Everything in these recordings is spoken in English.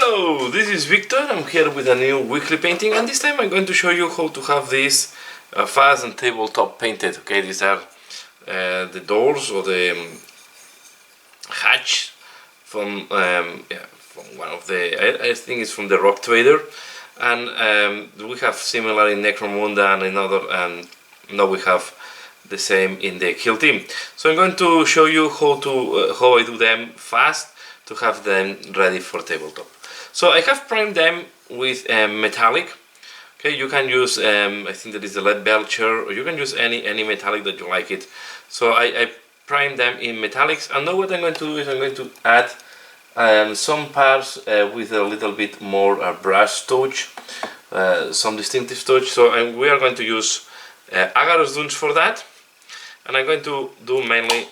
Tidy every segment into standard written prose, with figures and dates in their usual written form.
Hello, this is Victor. I'm here with a new weekly painting, and this time I'm going to show you how to have this vase and tabletop painted. Okay, these are the doors or the hatch from from one of the I think it's from the Rock Trader, and we have similar in Necromunda and another, and now we have the same in the Kill Team. So I'm going to show you how I do them fast to have them ready for tabletop. So I have primed them with metallic. Okay, you can use I think that is the lead belcher, or you can use any metallic that you like it. So I prime them in metallics, and now what I'm going to do is I'm going to add some parts with a little bit more brush touch, some distinctive touch. So we are going to use Agaros Dunes for that, and I'm going to do mainly,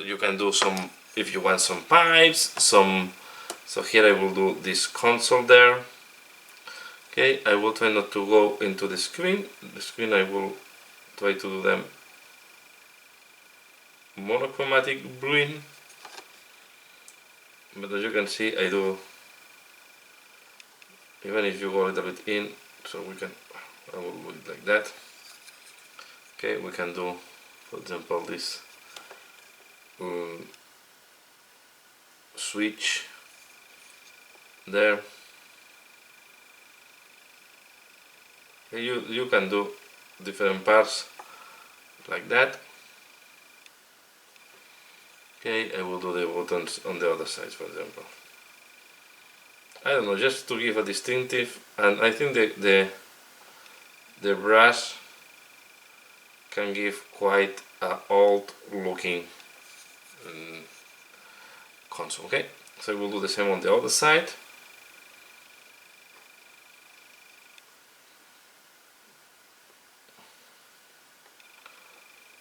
you can do some, if you want, some pipes, so here I will do this console there. Okay, I will try not to go into the screen. I will try to do them monochromatic green, but as you can see I do, even if you go a little bit in, so I will do it like that. Okay, we can do, for example, this switch there. Okay, you can do different parts like that. Okay, I will do the buttons on the other side, for example. I don't know, just to give a distinctive, and I think the brush can give quite an old looking console. Okay, so we'll do the same on the other side.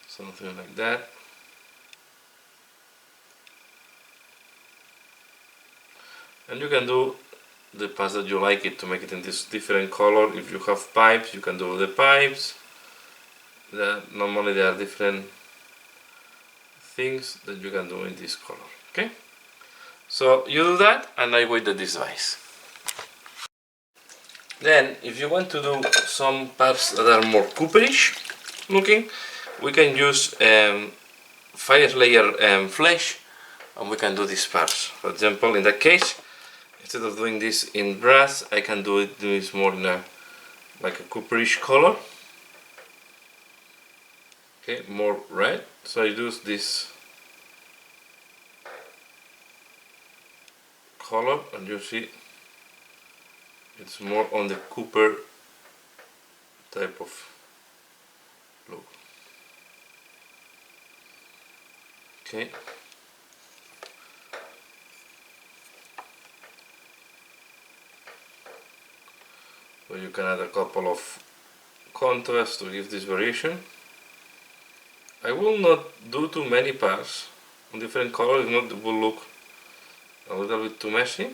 Something like that. And you can do the parts that you like it to make it in this different color. If you have pipes, you can do the pipes. Normally there are different things that you can do in this color. Okay, so you do that, and I wait this device. Then, if you want to do some parts that are more cooperish looking, we can use Fire Slayer flesh, and we can do these parts. For example, in that case, instead of doing this in brass, I can do this more in like a cooperish color. Okay, more red. So I use this color, and you see it's more on the copper type of look. Okay. So you can add a couple of contrasts to give this variation. I will not do too many parts on different colors, if not it will look a little bit too messy.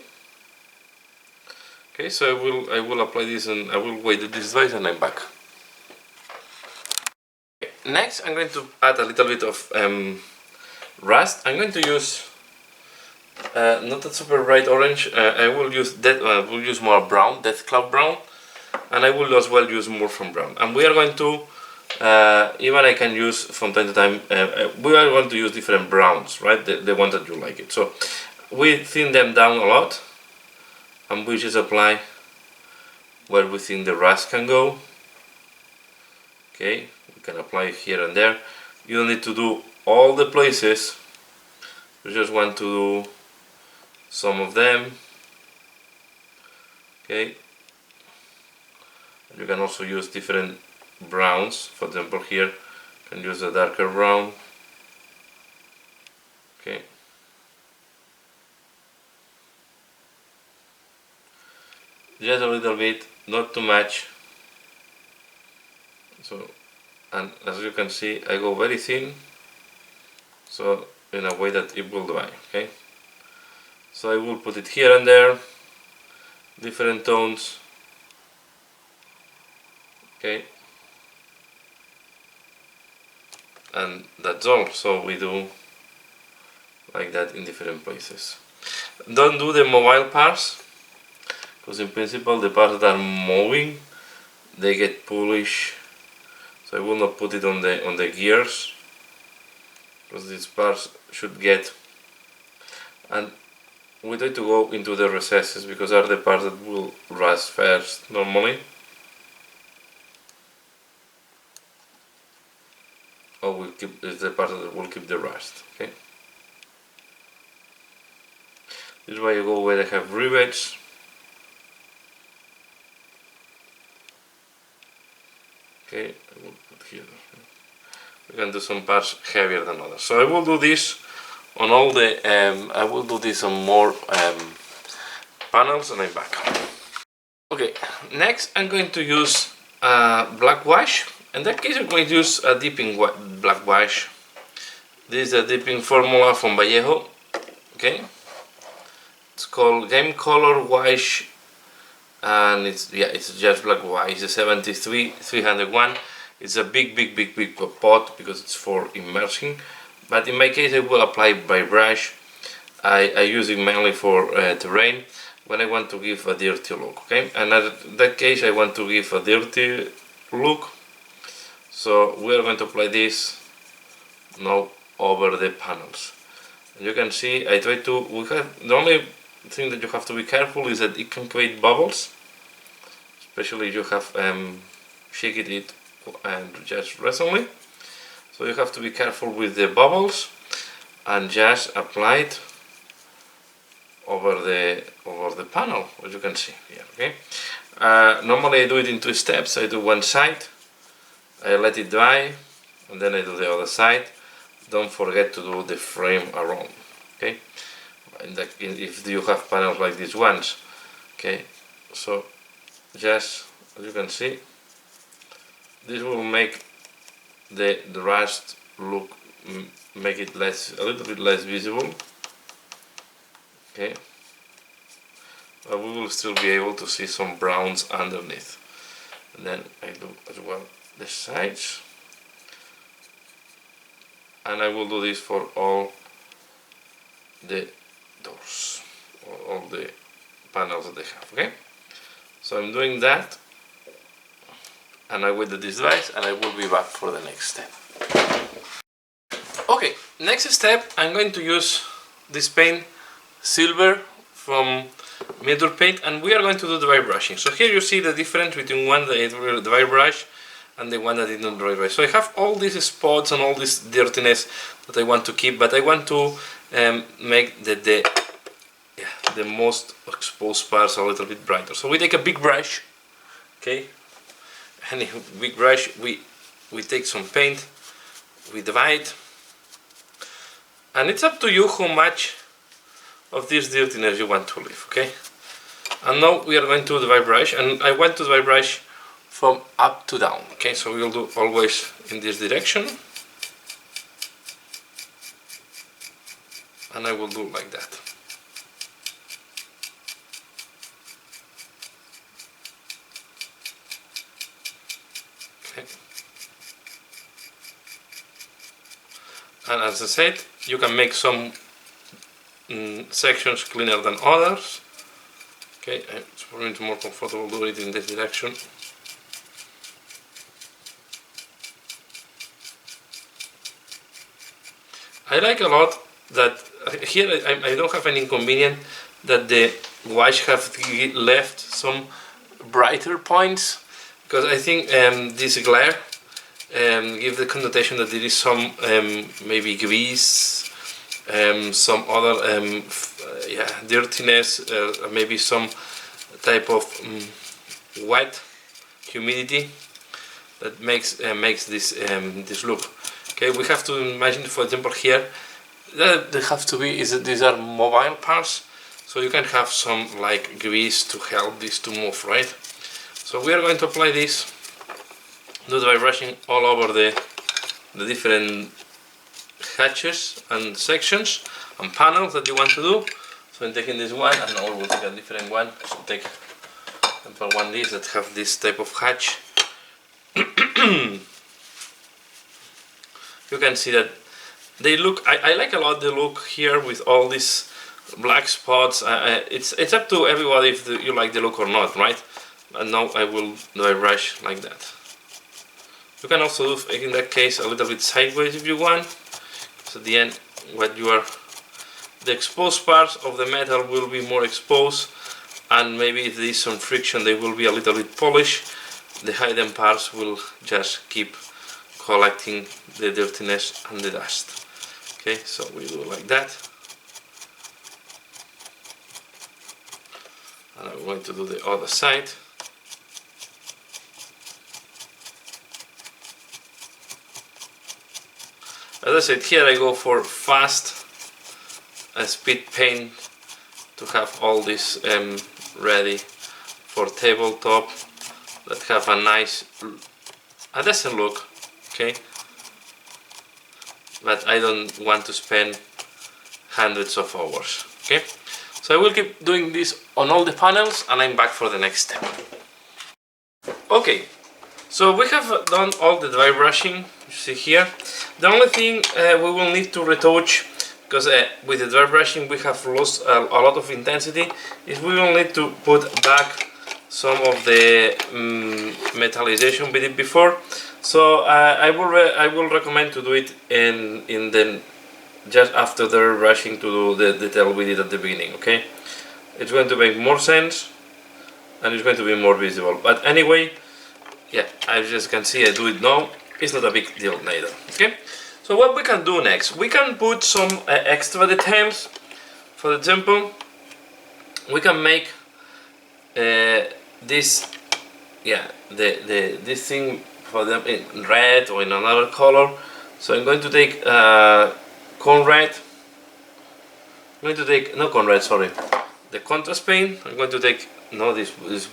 Okay, so I will apply this, and I will wait this device, and I'm back. Okay, next I'm going to add a little bit of rust. I'm going to use not a super bright orange. I will use more brown, Deathclaw brown, and I will as well use more from brown. And we are going to even I can use from time to time. We are going to use different browns, right? The ones that you like it. So we thin them down a lot, and we just apply where we think the rust can go. Okay, we can apply it here and there. You don't need to do all the places. You just want to do some of them. Okay, you can also use different browns. For example, here you can use a darker brown. Okay, just a little bit, not too much. So, and as you can see, I go very thin, so in a way that it will dry. Okay, so I will put it here and there, different tones. Okay, and that's all. So we do like that in different places. Don't do the mobile parts. because in principle the parts that are moving, they get poolish, so I will not put it on the gears, because these parts should get, and we try to go into the recesses because are the parts that will rust first normally. Or will keep is the part that will keep the rust. Okay. This is why you go where they have rivets. Okay, I will put here. We can do some parts heavier than others. So I will do this on all the. I will do this on more panels, and I'm back. Okay, next I'm going to use black wash. In that case, I'm going to use a dipping black wash. This is a dipping formula from Vallejo. Okay, it's called Game Color Wash, and it's just black wash. It's a 73-301. It's a big pot because it's for immersing. But in my case, I will apply by brush. I use it mainly for terrain when I want to give a dirty look. Okay, and in that case, I want to give a dirty look. So we are going to apply this now over the panels. And you can see I try to. The only thing that you have to be careful is that it can create bubbles, especially if you have shaken it and just recently. So you have to be careful with the bubbles and just apply it over the panel, as you can see here. Okay. Normally I do it in 2 steps. I do one side. I let it dry, and then I do the other side. Don't forget to do the frame around. Okay, if you have panels like these ones. Okay, so just as you can see, this will make the rust look, make it a little bit less visible. Okay, but we will still be able to see some browns underneath. And then I do as well the sides, and I will do this for all the doors, or all the panels that they have. Okay, so I'm doing that, and I wait that this dries, and I will be back for the next step. Okay, next step, I'm going to use this paint, silver from Mirror Paint, and we are going to do dry brushing. So here you see the difference between one that is dry brush and the one that did not dry brush. So I have all these spots and all this dirtiness that I want to keep, but I want to make the most exposed parts a little bit brighter. So we take a big brush, okay, and in a big brush we take some paint, we divide, and it's up to you how much of this dirtiness you want to leave. Okay, and now we are going to dry brush, and I want to dry brush from up to down. Okay, so we will do always in this direction, and I will do like that. Okay. And as I said, you can make some sections cleaner than others. Okay, it's for me more comfortable doing it in this direction. I like a lot that here I don't have any inconvenience that the wash have left some brighter points, because I think this glare give the connotation that there is some maybe grease, some other dirtiness, maybe some type of wet humidity that makes this this look. Okay, we have to imagine, for example, here that they have to be these are mobile parts, so you can have some like grease to help this to move, right? So we are going to apply this, do dry brushing all over the different hatches and sections and panels that you want to do. So I'm taking this one, and now we'll take a different one. So take, for example, one of these that have this type of hatch. You can see that they look, I like a lot the look here with all these black spots. It's up to everybody if you like the look or not, right? And now I will do a brush like that. You can also do, in that case, a little bit sideways if you want. So at the end, the exposed parts of the metal will be more exposed, and maybe if there is some friction, they will be a little bit polished. The hidden parts will just keep collecting the dirtiness and the dust. Okay, so we do like that. And I'm going to do the other side. As I said, here I go for fast speed paint to have all this ready for tabletop that have a decent look, okay? But I don't want to spend hundreds of hours, okay? So I will keep doing this on all the panels, and I'm back for the next step. Okay, so we have done all the dry brushing, you see here. The only thing we will need to retouch, because with the dry brushing we have lost a lot of intensity, is we will need to put back some of the metallization we did before. So I will recommend to do it in the just after the brushing to do the detail we did at the beginning, okay? It's going to make more sense and it's going to be more visible. But anyway, yeah, as you can see, I do it now. It's not a big deal neither, okay? So what we can do next, we can put some extra details. For example, we can make this, yeah, this thing for them in red or in another color. So I'm going to take cone red. I'm going to take the contrast paint. I'm going to take this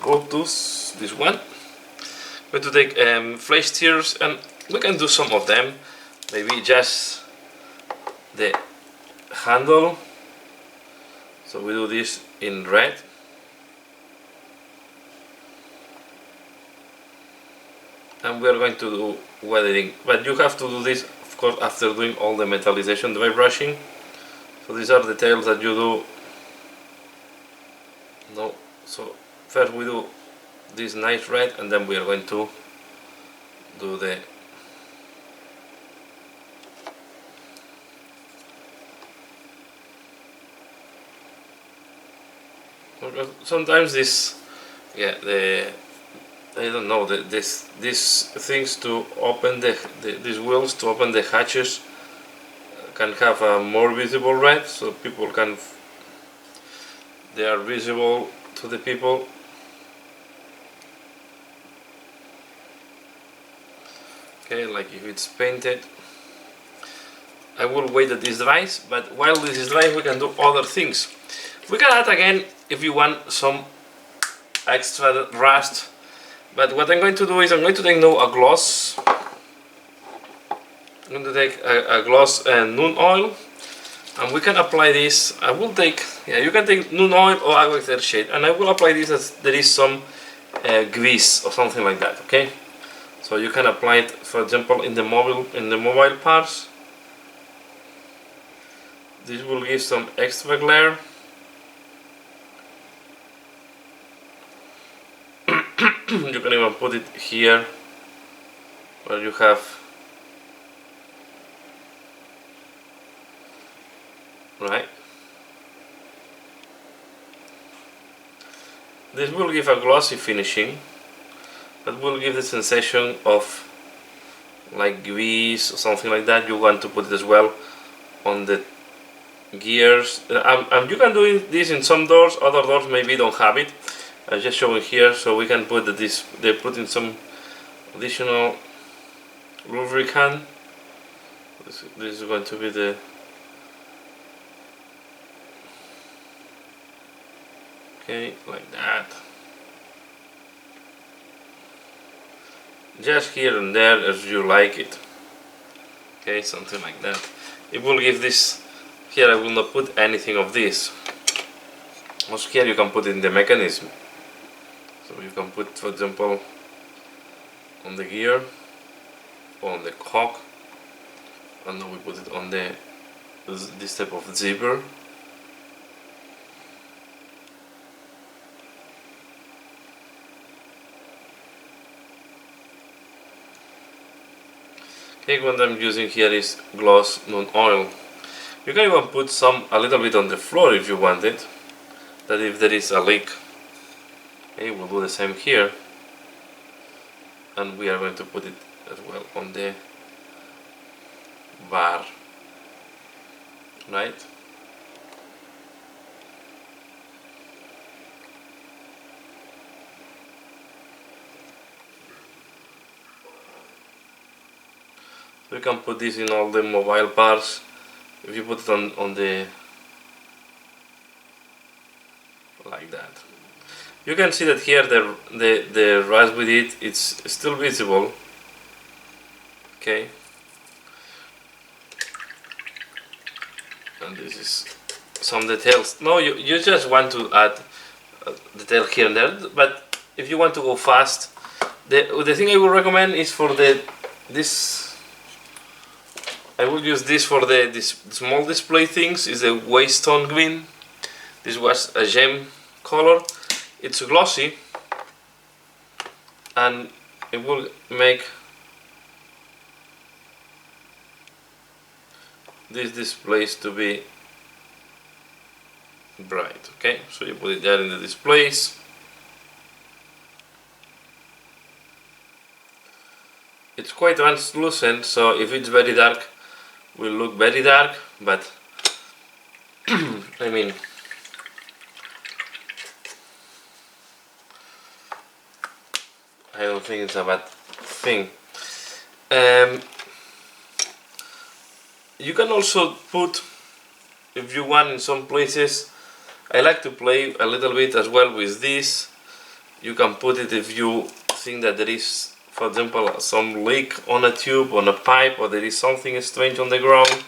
one. I'm going to take flash tears, and we can do some of them. Maybe just the handle. So we do this in red. And we are going to do weathering, but you have to do this, of course, after doing all the metallization dry brushing. So these are the details that you do. No, so first we do this nice red, and then we are going to do the sometimes this, yeah, I don't know, these things to open these wheels to open the hatches can have a more visible red, so people they are visible to the people. Okay, like if it's painted. I will wait that this dries, but while this is drying we can do other things. We can add again, if you want, some extra rust. But what I'm going to do is I'm going to take now a gloss. I'm going to take a gloss and Nude Oil, and we can apply this. I will take, yeah, you can take Nude Oil or Agua Shade, and I will apply this as there is some grease or something like that. Okay, so you can apply it, for example, in the mobile parts. This will give some extra glare. You can even put it here where you have right. This will give a glossy finishing, that will give the sensation of like grease or something like that. You want to put it as well on the gears, and you can do this in some doors. Other doors maybe don't have it. I'm just showing here, so we can put they put in some additional lubricant. This is going to be the okay, like that. Just here and there as you like it. Okay, something like that. It will give this. Here I will not put anything of this. Also here you can put it in the mechanism. So you can put, for example, on the gear, or on the cock, and then we put it on this type of zipper. Okay, what I'm using here is gloss non-oil. You can even put some a little bit on the floor if you want it, that if there is a leak. Okay, we'll do the same here, and we are going to put it as well on the bar, right? So you can put this in all the mobile parts. If you put it on the like that, you can see that here the rust with it's still visible. Okay, and this is some details. No, you just want to add detail here and there, but if you want to go fast, the thing I would recommend is for this. I will use this for this small display things. Is the Waystone green. This was a gem color. It's glossy, and it will make this displays to be bright. Okay, so you put it there in the displays. It's quite translucent, so if it's very dark, will look very dark, but I mean, I don't think it's a bad thing. You can also put, if you want, in some places, I like to play a little bit as well with this. You can put it if you think that there is, for example, some leak on a tube, on a pipe, or there is something strange on the ground.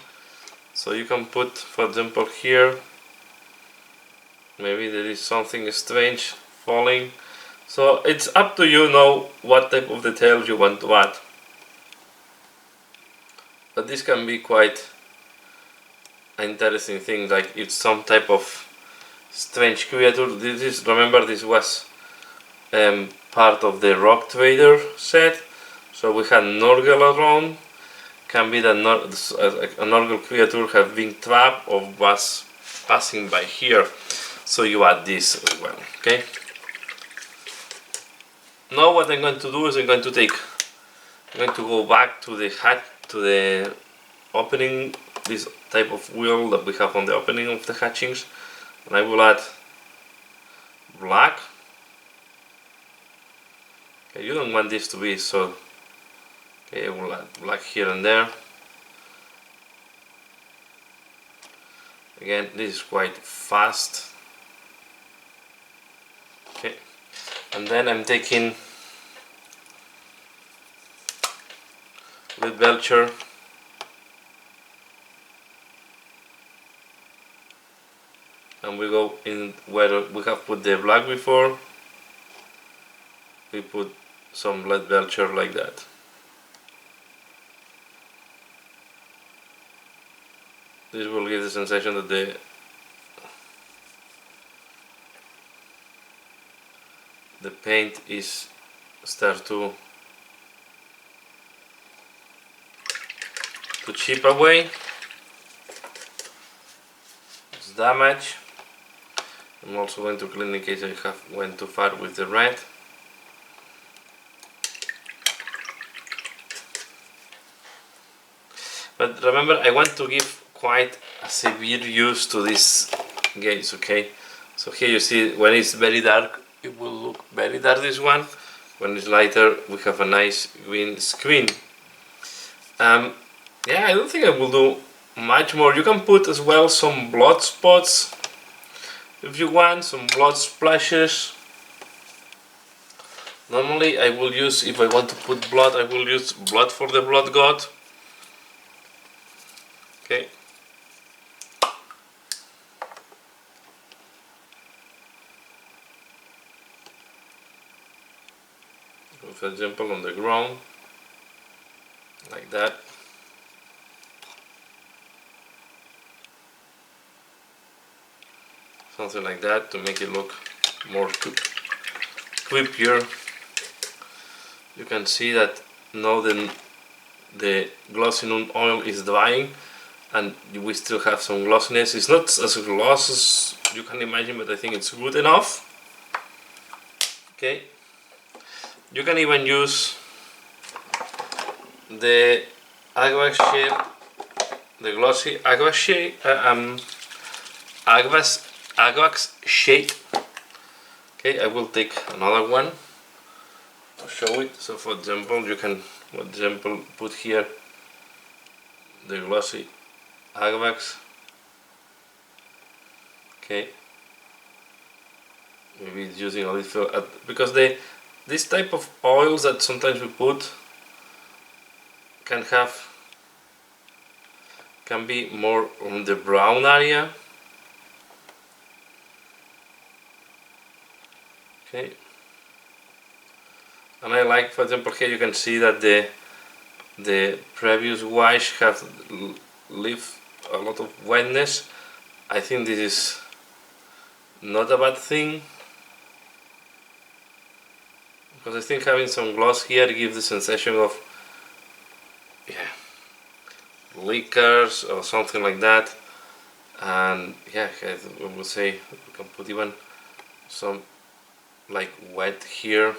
So you can put, for example, here, maybe there is something strange falling. So it's up to you know what type of details you want to add. But this can be quite an interesting thing, like it's some type of strange creature. This is, remember, this was part of the Rock Trader set. So we had Nurgle around. Can be that a Nurgle creature have been trapped or was passing by here. So you add this as well. Okay. Now what I'm going to do is I'm going to go back to the opening, this type of wheel that we have on the opening of the hatchings, and I will add black. Okay, you don't want this to be so. Okay, I will add black here and there. Again, this is quite fast. Okay, and then I'm taking with Belcher and we go in where we have put the black before. We put some lead Belcher like that. This will give the sensation that the paint is start to chip away. It's damage. I'm also going to clean in case I have went too far with the red. But remember, I want to give quite a severe use to this gaze, okay? So here you see when it's very dark, it will look very dark, this one. When it's lighter, we have a nice green screen. Yeah, I don't think I will do much more. You can put as well some blood spots if you want, some blood splashes. Normally I will use, if I want to put blood, I will use blood for the blood god. Okay. For example, on the ground, like that. Something like that to make it look more creepier. You can see that now the the glossy oil is drying, and we still have some glossiness. It's not as gloss as you can imagine, but I think it's good enough. Okay, you can even use the Agvax shade, the glossy Agvax shade, Agvax shade. Okay, I will take another one to show it. So for example, you can, put here the glossy Agvax. Okay, maybe it's using a little because this type of oils that sometimes we put can be more on the brown area. Okay, and I like, for example, here you can see that the previous wash have left a lot of wetness. I think this is not a bad thing, because I think having some gloss here gives the sensation of liquors or something like that. And yeah, I would say we can put even some like wet here.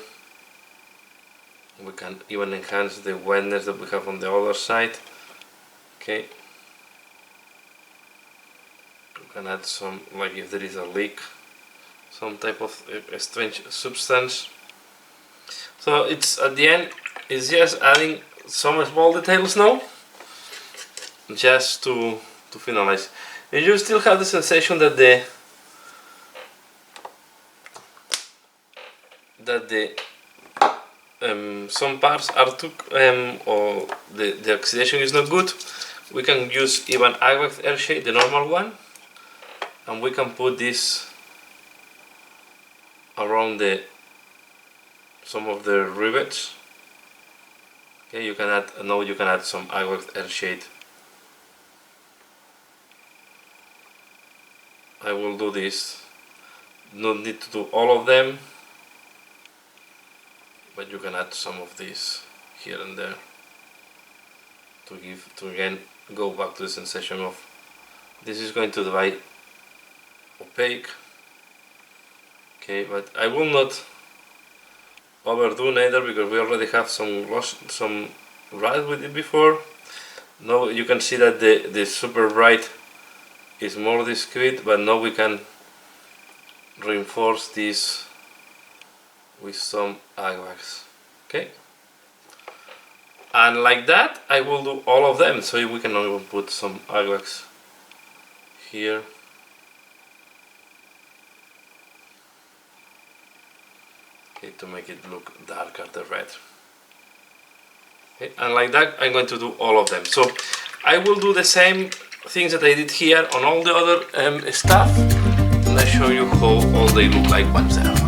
We can even enhance the wetness that we have on the other side. Okay, we can add some, like if there is a leak, some type of strange substance. So it's at the end, it's just adding some small details now, just to finalize. And you still have the sensation that some parts are too or the oxidation is not good. We can use even Agvax Airshade, the normal one, and we can put this around some of the rivets. Okay, you can add, now you can add some Agvax Airshade. I will do this. No need to do all of them, but you can add some of these here and there to again go back to the sensation of this is going to dry opaque. Okay, but I will not overdo neither, because we already have some red with it before. Now you can see that the super bright is more discreet, but now we can reinforce this with some Agvax. Okay, and like that I will do all of them. So we can even put some Agvax here. Okay, to make it look darker, the red. Okay, and like that I'm going to do all of them. So I will do the same things that I did here on all the other stuff, and I show you how all they look like once they're